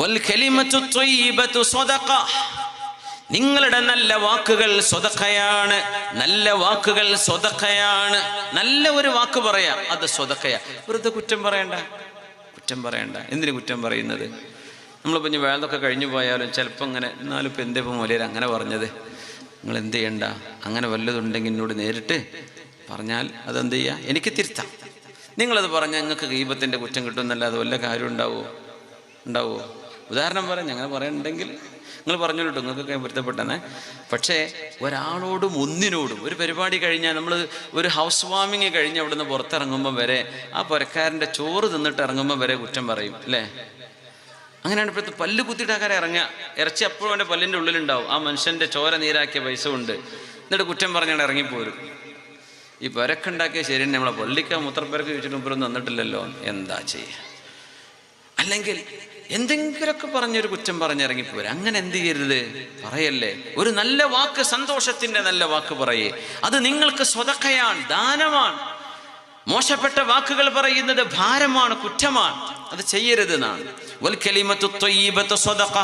വൽ കലിമത്തു ത്വയ്യിബത്തു സ്വദഖ, നിങ്ങളുടെ നല്ല വാക്കുകൾ സ്വദഖയാണ്. നല്ല വാക്കുകൾ സ്വദഖയാണ്. നല്ല ഒരു വാക്ക് പറയാ, അത് സ്വദഖയാ. വെറുതെ കുറ്റം പറയണ്ട, കുറ്റം പറയണ്ട. എന്തിനു കുറ്റം പറയുന്നത്? നമ്മളിപ്പോൾ ഇനി വേളൊക്കെ കഴിഞ്ഞു പോയാലും ചിലപ്പോൾ ഇങ്ങനെ, എന്നാലും ഇപ്പം എന്തേ ഇപ്പോൾ മൂലയിൽ അങ്ങനെ പറഞ്ഞത്, നിങ്ങൾ എന്ത് ചെയ്യണ്ട, അങ്ങനെ വല്ലതുണ്ടെങ്കിൽ എന്നോട് നേരിട്ട് പറഞ്ഞാൽ അതെന്ത് ചെയ്യുക, എനിക്ക് തിരുത്താം. നിങ്ങളത് പറഞ്ഞാൽ നിങ്ങൾക്ക് ഗീബത്തിൻ്റെ കുറ്റം കിട്ടുമെന്നല്ലാതെ വല്ല കാര്യം ഉണ്ടാവുമോ? ഉദാഹരണം പറയാം, ഞങ്ങൾ പറയുന്നുണ്ടെങ്കിൽ നിങ്ങൾ പറഞ്ഞോളൂ, നിങ്ങൾക്കൊക്കെ പൊരുത്തപ്പെട്ടെന്നേ. പക്ഷേ ഒരാളോടും ഒന്നിനോടും ഒരു പരിപാടി കഴിഞ്ഞാൽ, നമ്മൾ ഒരു ഹൗസ് വാമിങ് കഴിഞ്ഞ് അവിടെ നിന്ന് പുറത്തിറങ്ങുമ്പോൾ വരെ, ആ പുരക്കാരൻ്റെ ചോറ് തിന്നിട്ട് ഇറങ്ങുമ്പോൾ വരെ കുറ്റം പറയും, അല്ലേ? അങ്ങനെയാണ് ഇപ്പോഴത്തെ പല്ല് കുത്തിയിട്ടാക്കാരെ ഇറങ്ങുക. ഇറച്ചി അപ്പോഴും അവൻ്റെ പല്ലിൻ്റെ ഉള്ളിലുണ്ടാവും, ആ മനുഷ്യൻ്റെ ചോര നീരാക്കിയ പൈസ കൊണ്ട്. എന്നിട്ട് കുറ്റം പറഞ്ഞാൽ ഇറങ്ങിപ്പോരും. ഈ പുരക്കുണ്ടാക്കിയ ശരി, നമ്മളെ പള്ളിക്ക മൂത്രപ്പുരക്ക് ചോദിച്ചിട്ട് മുമ്പൊന്നും തന്നിട്ടില്ലല്ലോ, എന്താ ചെയ്യുക? അല്ലെങ്കിൽ എന്തെങ്കിലുമൊക്കെ പറഞ്ഞൊരു കുറ്റം പറഞ്ഞിറങ്ങിപ്പോരും. അങ്ങനെ എന്ത് ചെയ്യരുത്, പറയല്ലേ. ഒരു നല്ല വാക്ക്, സന്തോഷത്തിൻ്റെ നല്ല വാക്ക് പറയേ, അത് നിങ്ങൾക്ക് സ്വതക്കയാണ്, ദാനമാണ്. മോശപ്പെട്ട വാക്കുകൾ പറയുന്നത് ഭാരമാണ്, കുറ്റമാണ്, അത് ചെയ്യരുത് എന്നാണ്. വൽ കലിമത്തു ത്വയ്യിബത്തു സ്വദഖ,